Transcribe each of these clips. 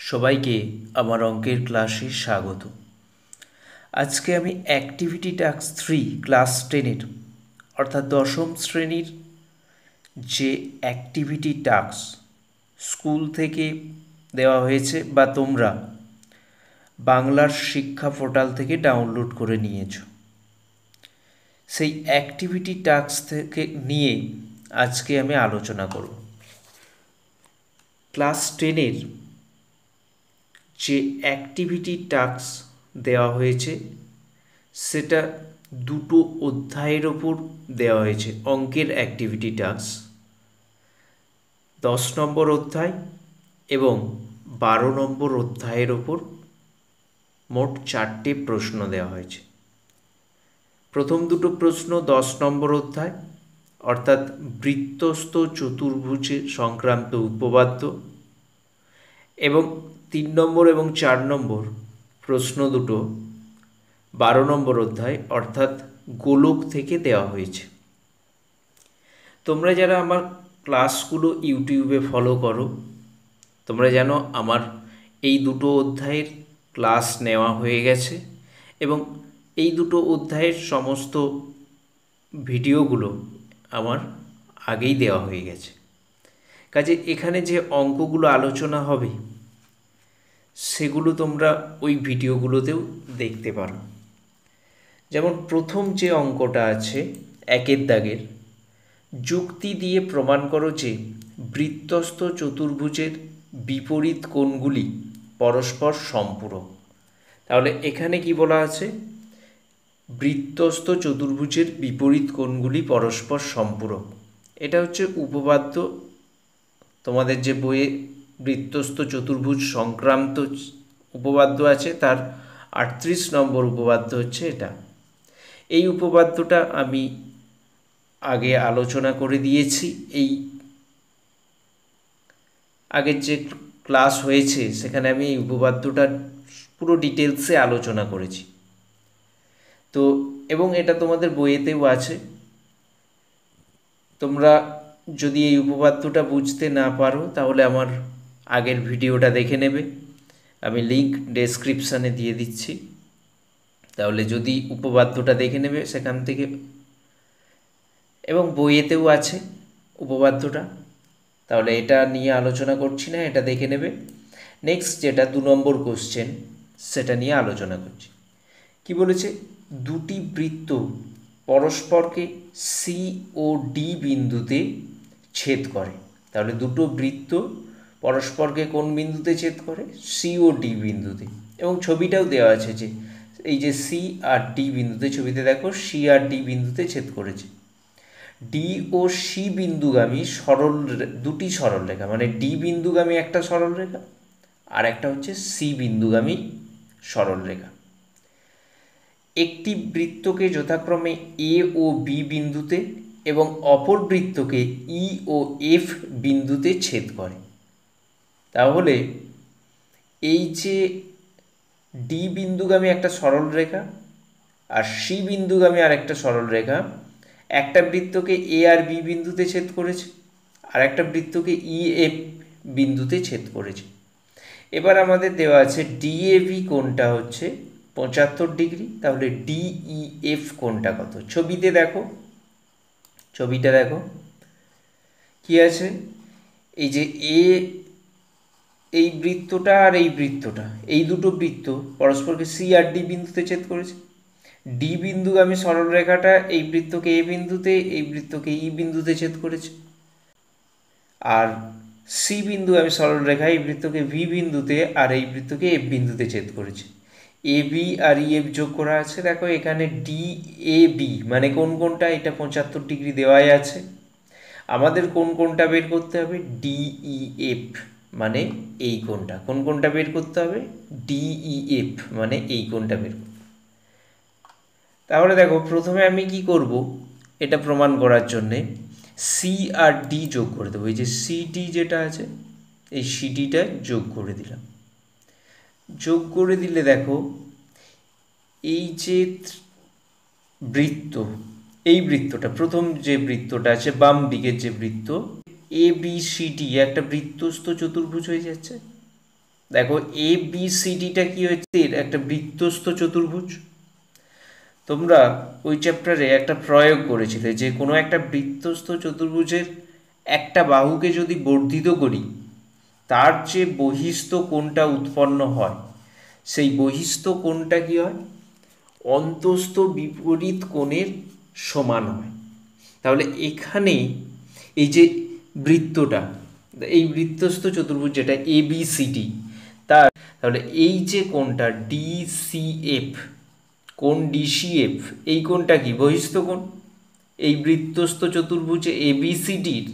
সবাইকে আমার অঙ্কের ক্লাসে স্বাগত। আজকে আমি অ্যাক্টিভিটি টাস্ক 3 ক্লাস 10-এর অর্থাৎ দশম শ্রেণীর যে অ্যাক্টিভিটি টাস্ক স্কুল থেকে দেওয়া হয়েছে বা তোমরা বাংলার শিক্ষা পোর্টাল থেকে ডাউনলোড করে নিয়েছো, সেই অ্যাক্টিভিটি টাস্ক থেকে নিয়ে আজকে আমি আলোচনা করব। ক্লাস 10-এর যে অ্যাক্টিভিটি টাস্ক দেওয়া হয়েছে সেটা দুটো অধ্যায়ের ওপর দেওয়া হয়েছে। অঙ্কের অ্যাক্টিভিটি টাস্ক 10 নম্বর অধ্যায় এবং 12 নম্বর অধ্যায়ের ওপর মোট 4টে প্রশ্ন দেওয়া হয়েছে। প্রথম দুটো প্রশ্ন 10 নম্বর অধ্যায় অর্থাৎ বৃত্তস্থ চতুর্ভুজে সংক্রান্ত উপপাদ্য, এবং 3 নম্বর এবং 4 নম্বর প্রশ্ন দুটো 12 নম্বর অধ্যায় অর্থাৎ গোলক থেকে দেওয়া হয়েছে। তোমরা যারা আমার ক্লাসগুলো ইউটিউবে ফলো করো তোমরা জানো আমার এই দুটো অধ্যায়ের ক্লাস নেওয়া হয়ে গেছে এবং এই দুটো অধ্যায়ের সমস্ত ভিডিওগুলো আমার আগেই দেওয়া হয়ে গেছে। কাজে এখানে যে অঙ্কগুলো আলোচনা হবে সেগুলো তোমরা ওই ভিডিওগুলোতেও দেখতে পারো। যেমন প্রথম যে অঙ্কটা আছে 1-এর দাগের, যুক্তি দিয়ে প্রমাণ করো যে বৃত্তস্থ চতুর্ভুজের বিপরীত কোণগুলি পরস্পর সম্পূরক। তাহলে এখানে কি বলা আছে? বৃত্তস্থ চতুর্ভুজের বিপরীত কোণগুলি পরস্পর সম্পূরক। এটা হচ্ছে উপপাদ্য। তোমাদের যে বইয়ে বৃত্তস্থ চতুর্ভুজ সংক্রান্ত উপপাদ্য আছে তার 38 নম্বর উপপাদ্য হচ্ছে এটা। এই উপপাদ্যটা আমি আগে আলোচনা করে দিয়েছি। এই আগের যে ক্লাস হয়েছে সেখানে আমি এই উপপাদ্যটা পুরো ডিটেলসে আলোচনা করেছি। তো এবং এটা তোমাদের বইয়েতেও আছে। তোমরা যদি এই উপপাদ্যটা বুঝতে না পারো তাহলে আমার আগের ভিডিওটা দেখে নেবে, আমি লিংক ডেসক্রিপশানে দিয়ে দিচ্ছি। তাহলে যদি উপপাদ্যটা দেখে নেবে সেখান থেকে, এবং বইয়েতেও আছে উপপাদ্যটা, তাহলে এটা নিয়ে আলোচনা করছি না, এটা দেখে নেবে। নেক্সট যেটা 2 নম্বর কোশ্চেন সেটা নিয়ে আলোচনা করছি। কি বলেছে? দুটি বৃত্ত পরস্পরকে সি ও ডি বিন্দুতে ছেদ করে। তাহলে দুটো বৃত্ত পরস্পরকে কোন বিন্দুতে ছেদ করে? সি ও ডি বিন্দুতে। এবং ছবিটাও দেওয়া আছে যে এই যে সি আর ডি বিন্দুতে, ছবিতে দেখো সি আর ডি বিন্দুতে ছেদ করেছে। ডি ও সি বিন্দুগামী দুটি সরলরেখা, মানে ডি বিন্দুগামী একটা সরলরেখা আর একটা হচ্ছে সি বিন্দুগামী সরলরেখা, একটি বৃত্তকে যথাক্রমে এ ও বি বিন্দুতে এবং অপর বৃত্তকে ই ও এফ বিন্দুতে ছেদ করে। তাহলে এই যে ডি বিন্দুগামী একটা সরলরেখা আর সি বিন্দুগামী আর একটা সরলরেখা একটা বৃত্তকে এ আর বি বিন্দুতে ছেদ করেছে আর একটা বৃত্তকে ই এফ বিন্দুতে ছেদ করেছে। এবার আমাদের দেওয়া আছে ডিএভি কোণটা হচ্ছে 75 ডিগ্রি। তাহলে ডিইএফ কোণটা কত? ছবিতে দেখো, ছবিটা দেখো কি আছে, এই যে এ, এই বৃত্তটা আর এই বৃত্তটা, এই দুটো বৃত্ত পরস্পরকে সি আর ডি বিন্দুতে ছেদ করেছে। ডি বিন্দুগামী সরলরেখাটা এই বৃত্তকে এ বিন্দুতে, এই বৃত্তকে ই বিন্দুতে ছেদ করেছে, আর সি বিন্দুগামী সরলরেখা এই বৃত্তকে ভি বিন্দুতে আর এই বৃত্তকে এফ বিন্দুতে ছেদ করেছে। A B R E F যোগ করা আছে। দেখো এখানে ডি এ বি মানে কোন কোণটা? এটা 75 ডিগ্রি দেওয়াই আছে। আমাদের কোন কোণটা বের করতে হবে? ডিইএফ মানে এই কোণটা। কোন কোণটা বের করতে হবে? ডিইএফ মানে এই কোণটা বের করতে। তাহলে দেখো প্রথমে আমি কি করব, এটা প্রমাণ করার জন্যে সি আর ডি যোগ করে দেবো। এই যে সিডি যেটা আছে এই সিডিটা যোগ করে দিলাম। যোগ করে দিলে দেখো এই যে বৃত্ত, এই বৃত্তটা, প্রথম যে বৃত্তটা আছে বাম দিকের যে বৃত্ত এ বি সি ডি একটা বৃত্তস্থ চতুর্ভুজ হয়ে যাচ্ছে। দেখো এ বি সি ডিটা কি হচ্ছে, একটা বৃত্তস্থ চতুর্ভুজ। তোমরা ওই চ্যাপ্টারে একটা প্রয়োগ করেছিলে যে কোনো একটা বৃত্তস্থ চতুর্ভুজের একটা বাহুকে যদি বর্ধিত করি, তার যে বহিস্থ কোণটা উৎপন্ন হয়, সেই বহিস্থ কোণটা কি হয়, অন্তস্থ বিপরীত কোণের সমান হয়। তাহলে এখানে এই যে বৃত্তটা, এই বৃত্তস্থ চতুর্ভুজ যেটা এবিসিডি, তার তাহলে এই যে কোণটা ডিসিএফ, কোণ ডিসিএফ, এই কোণটা কি বহিস্থ কোণ। এই বৃত্তস্থ চতুর্ভুজ এবিসিডির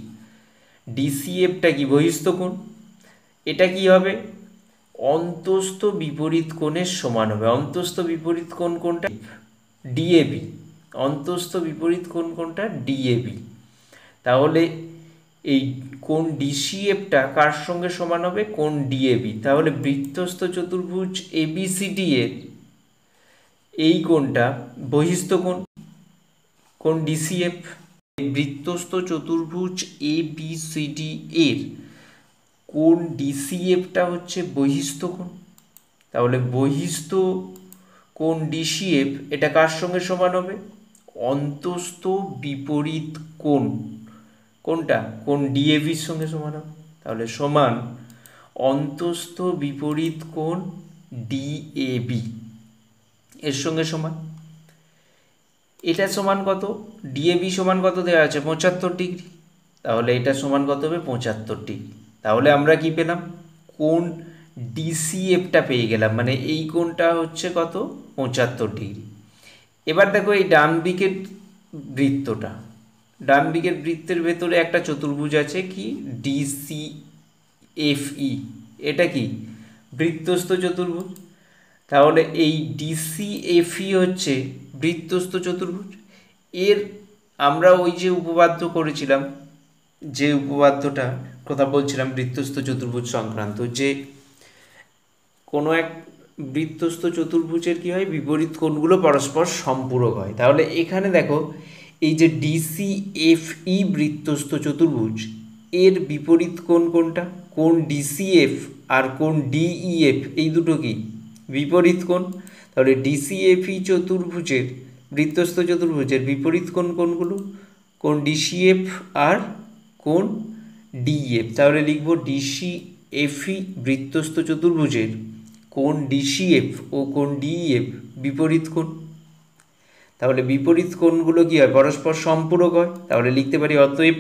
ডিসিএফটা কি বহিস্থ কোণ। এটা কি হবে, অন্তস্থ বিপরীত কোণের সমান হবে। অন্তস্থ বিপরীত কোণ কোনটা, ডিএবি। অন্তস্থ বিপরীত কোণ কোনটা, ডিএবি। তাহলে এই কোণ ডিসিএফটা কার সঙ্গে সমান হবে, কোণ ডিএবি। তাহলে বৃত্তস্থ চতুর্ভুজ এবিসিডি এর এই কোণটা বহিস্থ কোণ, কোণ ডিসিএফ। বৃত্তস্থ চতুর্ভুজ এবিসিডি এর কোণ ডিসিএফটা হচ্ছে বহিস্থ কোণ। তাহলে বহিস্থ কোণ ডিসিএফ এটা কার সঙ্গে সমান হবে, অন্তস্থ বিপরীত কোণ, কোনটা, কোণ ডিএবির সঙ্গে সমান হবে। তাহলে সমান অন্তস্থ বিপরীত কোণ ডিএবি এর সঙ্গে সমান। এটা সমান কত, ডিএবি সমান কত দেওয়া আছে, 75 ডিগ্রি। তাহলে এটা সমান কত হবে, 75 ডিগ্রি। তাহলে আমরা কি পেলাম, কোণ ডিসিএফটা পেয়ে গেলাম, মানে এই কোণটা হচ্ছে কত, 75 ডিগ্রি। এবার দেখো এই ডান দিকের বৃত্তটা, ডান দিকের বৃত্তের ভেতরে একটা চতুর্ভুজ আছে কি, ডিসিএফই। এটা কি বৃত্তস্থ চতুর্ভুজ। তাহলে এই ডিসিএফই হচ্ছে বৃত্তস্থ চতুর্ভুজ। এর আমরা ওই যে উপপাদ্য করেছিলাম, যে উপপাদ্যটা কথা বলছিলাম বৃত্তস্থ চতুর্ভুজ সংক্রান্ত, যে কোনো এক বৃত্তস্থ চতুর্ভুজের কি হয়, বিপরীত কোণগুলো পরস্পর সম্পূরক হয়। তাহলে এখানে দেখো এই যে ডিসিএফই বৃত্তস্থ চতুর্ভুজ, এর বিপরীত কোণ কোনটা, কোণ ডিসিএফ আর কোণ ডিইএফ, এই দুটো কি বিপরীত কোণ। তাহলে ডিসিএফই চতুর্ভুজের, বৃত্তস্থ চতুর্ভুজের বিপরীত কোণ কোনগুলো, কোণ ডিসিএফ আর কোণ ডিইএফ। তাহলে লিখব ডিসিএফই বৃত্তস্থ চতুর্ভুজের কোণ ডিসিএফ ও কোণ ডিইএফ বিপরীত কোণ। তাহলে বিপরীত কোণগুলো কি হয়, পরস্পর সম্পূরক হয়। তাহলে লিখতে পারি অতএব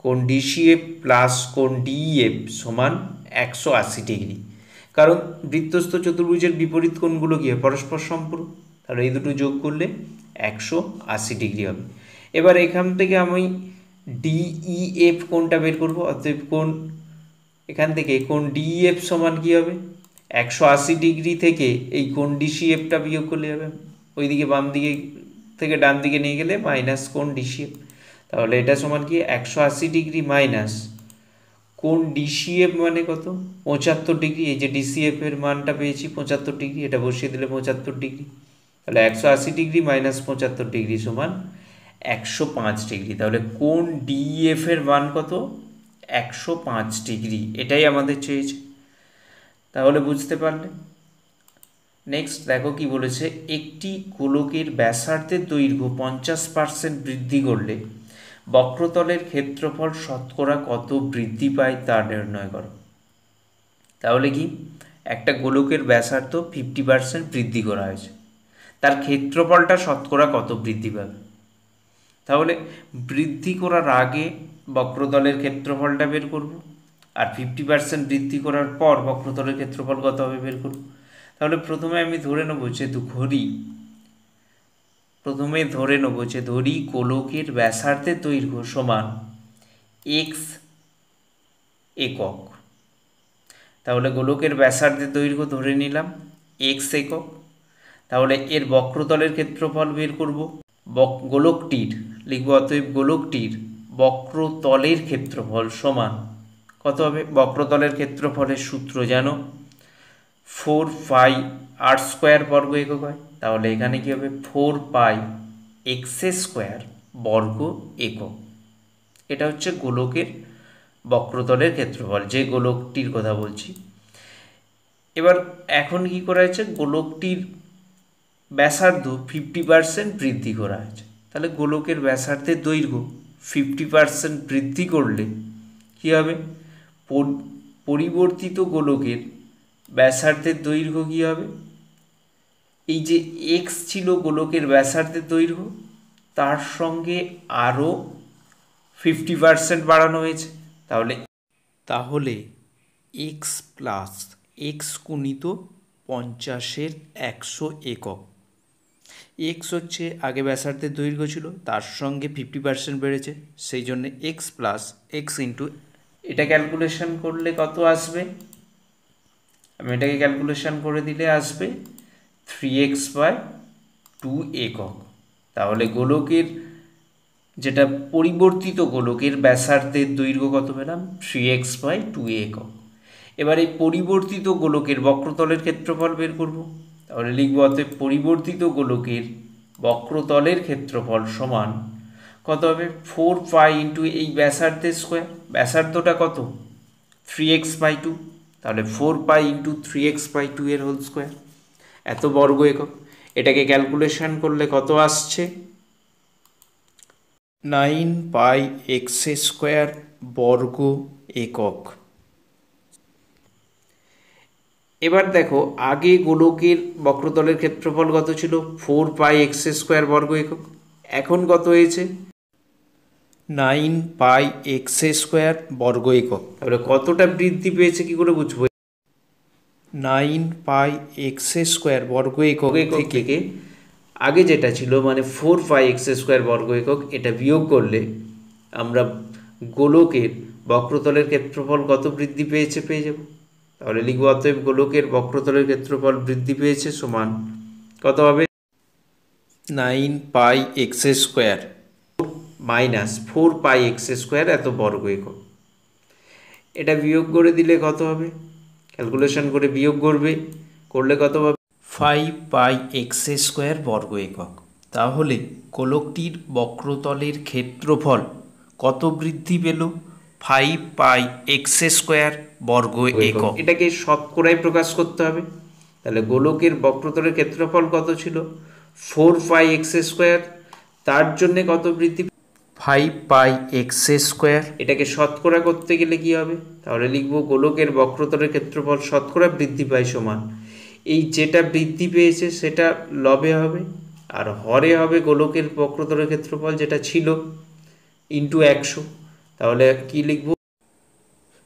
কোণ ডিসিএফ প্লাস কোণ ডিইএফ সমান 180 ডিগ্রি। কারণ বৃত্তস্থ চতুর্ভুজের বিপরীত কোণগুলো কি হয়, পরস্পর সম্পূরক। তাহলে এই দুটো যোগ করলে 180 ডিগ্রি হবে। এবার এখান থেকে আমি ডিইএফ কোণটা বের করব। অতএব কোণ, এখান থেকে কোণ ডিইএফ সমান কি হবে, 180 ডিগ্রি থেকে এই কোণ ডিসিএফটা বিয়োগ করলে হবে, ওইদিকে বাম দিকে থেকে ডান দিকে নিয়ে গেলে মাইনাস কোণ ডিসিএফ। তাহলে এটা সমান কি 180 ডিগ্রি মাইনাস কোণ ডিসিএফ মানে কত, 75 ডিগ্রি। এই যে ডিসিএফ এর মানটা পেয়েছি 75 ডিগ্রি, এটা বসিয়ে দিলে 75 ডিগ্রি। তাহলে 180 ডিগ্রি মাইনাস 75 ডিগ্রি সমান 105 ডিগ্রি। তাহলে কোণ ডিএফ এর মান কত, 105 ডিগ্রি। এটাই আমাদের চেয়েছে। তাহলে বুঝতে পারলে। নেক্সট দেখো কি বলেছে, একটি গোলকের ব্যাসার্ধের দৈর্ঘ্য 50% বৃদ্ধি করলে বক্রতলের ক্ষেত্রফল শতকরা কত বৃদ্ধি পায় তা নির্ণয় করো। তাহলে কি, একটা গোলকের ব্যাসার্ধ 50% বৃদ্ধি করা হয়েছে, তার ক্ষেত্রফলটা শতকরা কত বৃদ্ধি পাবে। তাহলে বৃদ্ধি করার আগে বক্রতলের ক্ষেত্রফলটা বের করব, আর 50% বৃদ্ধি করার পর বক্রতলের ক্ষেত্রফল কত হবে বের করব। তাহলে প্রথমে আমি ধরে নেব যে ধরি গোলকের ব্যাসার্ধের দৈর্ঘ্য সমান এক্স একক। তাহলে গোলকের ব্যাসার্ধের দৈর্ঘ্য ধরে নিলাম এক্স একক। তাহলে এর বক্রতলের ক্ষেত্রফল বের করব। গোলকটির লিখব, অতএব গোলকটির বক্রতলের ক্ষেত্রফল সমান কত হবে, বক্রতলের ক্ষেত্রফলের সূত্র জানো, 4 পাই আর স্কোয়ার বর্গ একক হয়। তাহলে এখানে কি হবে, 4 পাই এক্স স্কোয়ার বর্গ একক। এটা হচ্ছে গোলকের বক্রতলের ক্ষেত্রফল, যে গোলকটির কথা বলছি। এবার এখন কি করা হয়েছে, গোলকটির ব্যাসার্ধ 50% বৃদ্ধি করা হয়েছে। তাহলে গোলকের ব্যাসার্ধের দৈর্ঘ্য 50% বৃদ্ধি করলে কী হবে, পরিবর্তিত গোলকের ব্যাসার্ধের দৈর্ঘ্য কী হবে, এই যে এক্স ছিল গোলকের ব্যাসার্ধের দৈর্ঘ্য, তার সঙ্গে আরও 50% বাড়ানো হয়েছে। তাহলে এক্স প্লাস এক্স গুণিত 50-এর 100 একক। এক্স হচ্ছে আগে ব্যাসার্ধের দৈর্ঘ্য ছিল, তার সঙ্গে 50% বেড়েছে, সেই জন্য এক্স প্লাস এক্স ইন্টু, এটা ক্যালকুলেশন করলে কত আসবে, আমি এটাকে ক্যালকুলেশন করে দিলে আসবে 3x/2 একক। তাহলে গোলকের যেটা পরিবর্তিত গোলকের ব্যাসার্ধের দৈর্ঘ্য কত পেলাম, 3x/2 একক। এবার এই পরিবর্তিত গোলকের বক্রতলের ক্ষেত্রফল বের করব। তাহলে লিখব অতএব পরিবর্তিত গোলকের বক্রতলের ক্ষেত্রফল সমান কত হবে, 4π ইন্টু এই ব্যাসার্ধের স্কোয়ার, ব্যাসার্ধটা কত 3x/2, তাহলে 4π ইন্টু 3x/2 এর হোল স্কোয়ার, এত বর্গ একক। এটাকে ক্যালকুলেশন করলে কত আসছে, 9πx² বর্গ একক। এবার দেখো আগে গোলকের বক্রতলের ক্ষেত্রফল কত ছিল, 4πx² বর্গ একক, এখন কত হয়েছে 9πx² বর্গ একক। তাহলে কতটা বৃদ্ধি পেয়েছে কি করে বুঝবো, 9πx² বর্গ একক থেকে আগে যেটা ছিল মানে 4πx² বর্গ একক, এটা বিয়োগ করলে আমরা গোলকের বক্রতলের ক্ষেত্রফল কত বৃদ্ধি পেয়েছে পেয়ে যাব। তাহলে লিখব অতএব গোলকের বক্রতলের ক্ষেত্রফল বৃদ্ধি পেয়েছে সমান কত হবে, 9πx² মাইনাস 4πx² এত বর্গ একক। এটা বিয়োগ করে দিলে কত হবে, ক্যালকুলেশন করে বিয়োগ করলে কত হবে, 5πx² বর্গ একক। তাহলে গোলকটির বক্রতলের ক্ষেত্রফল কত বৃদ্ধি পেল, 5πx² বর্গ একক। এটাকে শতকরায় প্রকাশ করতে হবে। তাহলে গোলকের বক্রতলের ক্ষেত্রফল কত ছিল, 4πx², তার জন্যে কত বৃদ্ধি, 5πx²। এটাকে শতকরা করতে গেলে কি হবে, তাহলে লিখব গোলকের বক্রতলের ক্ষেত্রফল শতকরা বৃদ্ধি পায় সমান, এই যেটা বৃদ্ধি পেয়েছে সেটা লবে হবে আর হরে হবে গোলকের বক্রতলের ক্ষেত্রফল যেটা ছিল ইন্টু 100। তাহলে কি লিখব,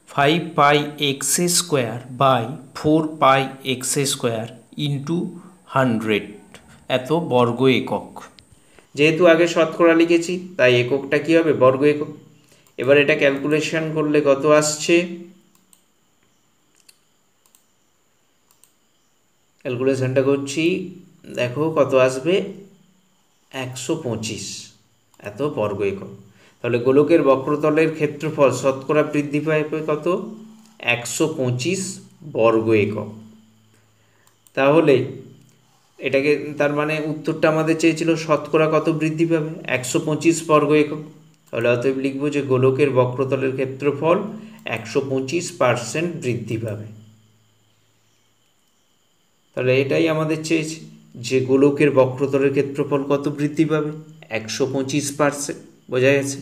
5πx²/4πx² ইন্টু 100 এত বর্গ একক। যেহেতু আগে শতকরা লিখেছি তাই এককটা কি হবে, বর্গ একক। এবার এটা ক্যালকুলেশন করলে কত আসছে, ক্যালকুলেশনটা করছি, দেখো কত আসবে, 125 এত বর্গ একক। তাহলে গোলকের বক্রতলের ক্ষেত্রফল শতকরা বৃদ্ধি পায় কত, 125 বর্গ একক। তাহলে এটাকে তার মানে উত্তরটা আমাদের চেয়েছিল শতকরা কত বৃদ্ধি পাবে, 125 বর্গ একক। তাহলে অতএব লিখব যে গোলকের বক্রতলের ক্ষেত্রফল 125% বৃদ্ধি পাবে। তাহলে এটাই আমাদের চেয়েছে যে গোলকের বক্রতলের ক্ষেত্রফল কত বৃদ্ধি পাবে, 125%। বোঝা গেছে।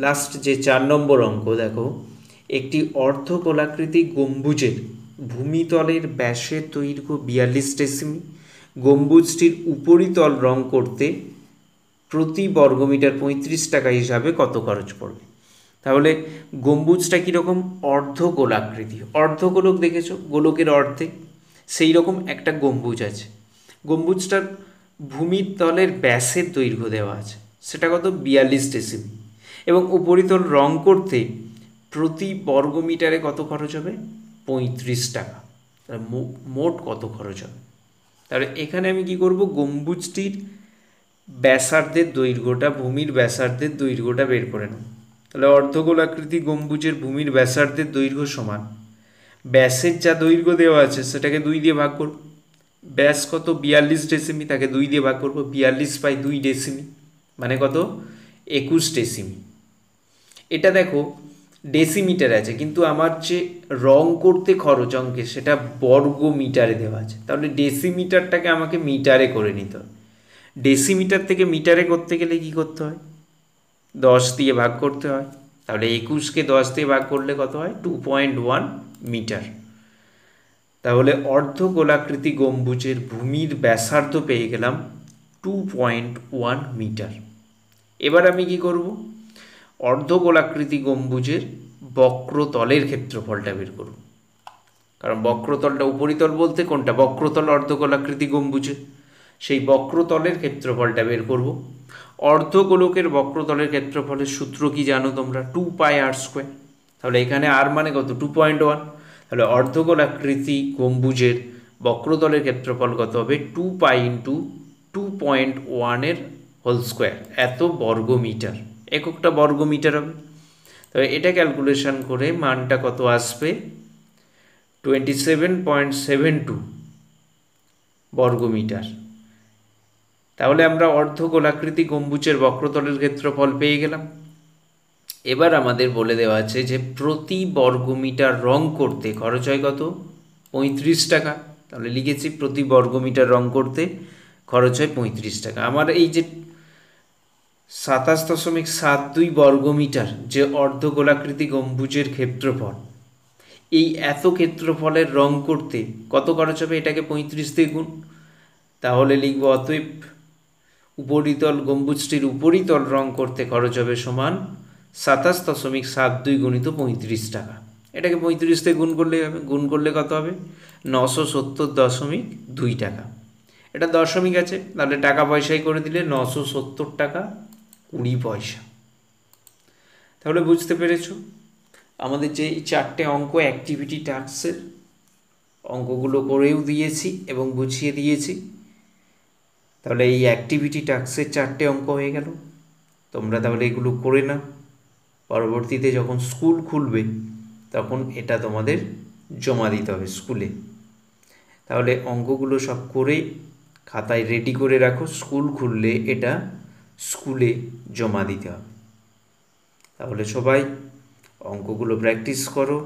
লাস্ট যে 4 নম্বর অঙ্ক দেখো, একটি অর্ধগোলাকৃতি গম্বুজের ভূমিতলের ব্যাসের দৈর্ঘ্য 42 ডেসিমি, গম্বুজটির উপরিতল রং করতে প্রতি বর্গমিটার 35 টাকা হিসাবে কত খরচ পড়বে। তাহলে গম্বুজটা কীরকম, অর্ধগোলাকৃতি, অর্ধগোলক দেখেছো, গোলকের অর্ধেক, সেই রকম একটা গম্বুজ আছে। গম্বুজটার ভূমির তলের ব্যাসের দৈর্ঘ্য দেওয়া আছে, সেটা কত 42 ডেসিমি, এবং উপরিতল রং করতে প্রতি বর্গমিটারে কত খরচ হবে, 35 টাকা। তাহলে মোট কত খরচ হবে। তাহলে এখানে আমি কি করব, গম্বুজটির ব্যাসার্ধের দৈর্ঘ্যটা, ভূমির ব্যাসার্ধের দৈর্ঘ্যটা বের করে নেব। তাহলে অর্ধগোলাকৃতি গম্বুজের ভূমির ব্যাসার্ধের দৈর্ঘ্য সমান ব্যাসের যা দৈর্ঘ্য দেওয়া আছে সেটাকে 2 দিয়ে ভাগ করব। ব্যাস কত 42 ডেসিমি, তাকে 2 দিয়ে ভাগ করব, 42/2 ডেসিমি মানে কত 21 ডেসিমি। এটা দেখো ডেসিমিটার আছে, কিন্তু আমার যে রং করতে খরচ অঙ্কে সেটা বর্গ মিটারে দেওয়া আছে। তাহলে ডেসিমিটারটাকে আমাকে মিটারে করে নিতে হবে। ডেসিমিটার থেকে মিটারে করতে গেলে কি করতে হয়? 10 দিয়ে ভাগ করতে হয়। তাহলে 21কে 10 দিয়ে ভাগ করলে কত হয়? 2.1 মিটার। তাহলে অর্ধগোলাকৃতি গম্বুজের ভূমির ব্যাসার্ধ পেয়ে গেলাম 2.1 মিটার। এবার আমি কি করব? অর্ধগোলাকৃতি গম্বুজের বক্রতলের ক্ষেত্রফলটা বের করব। কারণ বক্রতলটা, উপরিতল বলতে কোনটা? বক্রতল অর্ধগোলাকৃতি গম্বুজের, সেই বক্রতলের ক্ষেত্রফলটা বের করব। অর্ধগোলকের বক্রতলের ক্ষেত্রফলের সূত্র কি জানো তোমরা? 2πr²। তাহলে এখানে আর মানে কত? 2.1। তাহলে অর্ধগোলাকৃতি গম্বুজের বক্রতলের ক্ষেত্রফল কত হবে? 2π × 2.1 হোল স্কোয়ার, এত বর্গ মিটার। এককটা বর্গ মিটার হবে। তবে এটা ক্যালকুলেশন করে মানটা কত আসবে? 27.72 বর্গ মিটার। তাহলে আমরা অর্ধগোলাকৃতি গম্বুজের বক্রতলের ক্ষেত্রফল পেয়ে গেলাম। এবার আমাদের বলে দেওয়া আছে যে প্রতি বর্গমিটার রং করতে খরচ হয় কত? 35 টাকা। তাহলে লিখেছি প্রতি বর্গমিটার রং করতে খরচ হয় 35 টাকা। আমার এই যে 27.72 বর্গমিটার যে অর্ধগোলাকৃতি গম্বুজের ক্ষেত্রফল, এই এত ক্ষেত্রফলের রং করতে কত খরচ হবে? এটাকে 35 দিয়ে গুণ। তাহলে লিখব অতএব উপরিতল গম্বুজটির উপরিতল রং করতে খরচ হবে সমান 27.72 গুণিত 35 টাকা। এটাকে 35 দিয়ে গুণ করলেই হবে। গুণ করলে কত হবে? 970.2 টাকা। এটা দশমিক আছে, তাহলে টাকা পয়সায় করে দিলে 970 টাকা 20 পয়সা। তাহলে বুঝতে পেরেছ আমাদের যে এই 4টে অঙ্ক অ্যাক্টিভিটি টাস্কের অঙ্কগুলো করেও দিয়েছি এবং বুঝিয়ে দিয়েছি। তাহলে এই অ্যাক্টিভিটি টাস্কের 4টে অঙ্ক হয়ে গেল। তোমরা তাহলে এগুলো করে নাও। পরবর্তীতে যখন স্কুল খুলবে তখন এটা তোমাদের জমা দিতে হবে স্কুলে। তাহলে অঙ্কগুলো সব করে খাতায় রেডি করে রাখো, স্কুল খুললে এটা স্কুলে জমা দিতে হবে। তাহলে সবাই অঙ্কগুলো প্র্যাকটিস করো।